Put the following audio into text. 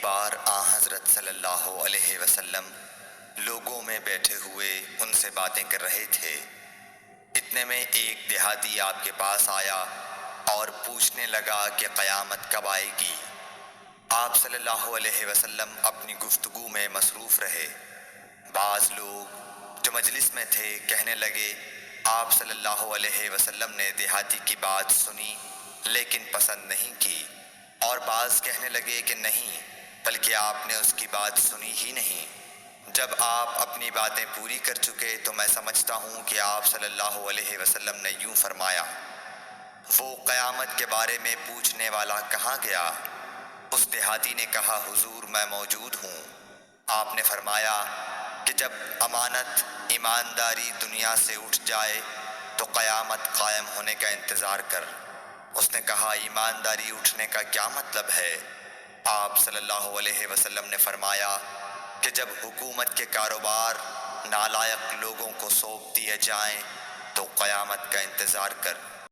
بار حضرت صلی اللہ علیہ وسلم لوگوں میں بیٹھے ہوئے ان سے باتیں کر رہے تھے۔ اتنے میں ایک دیہاتی آپ کے پاس آیا اور پوچھنے لگا کہ قیامت کب آئے گی۔ آپ صلی اللہ علیہ وسلم اپنی گفتگو میں مصروف رہے۔ بعض لوگ جو مجلس میں تھے کہنے لگے، آپ صلی اللہ علیہ وسلم نے دیہاتی کی بات سنی لیکن پسند نہیں کی، اور بعض کہنے لگے کہ نہیں، بلکہ آپ نے اس کی بات سنی ہی نہیں۔ جب آپ اپنی باتیں پوری کر چکے تو میں سمجھتا ہوں کہ آپ صلی اللہ علیہ وسلم نے یوں فرمایا، وہ قیامت کے بارے میں پوچھنے والا کہاں گیا؟ اس دیہاتی نے کہا، حضور میں موجود ہوں۔ آپ نے فرمایا کہ جب امانت ایمانداری دنیا سے اٹھ جائے تو قیامت قائم ہونے کا انتظار کر۔ اس نے کہا، ایمانداری اٹھنے کا کیا مطلب ہے؟ آپ صلی اللہ علیہ وسلم نے فرمایا کہ جب حکومت کے کاروبار نالائق لوگوں کو سونپ دیے جائیں تو قیامت کا انتظار کر۔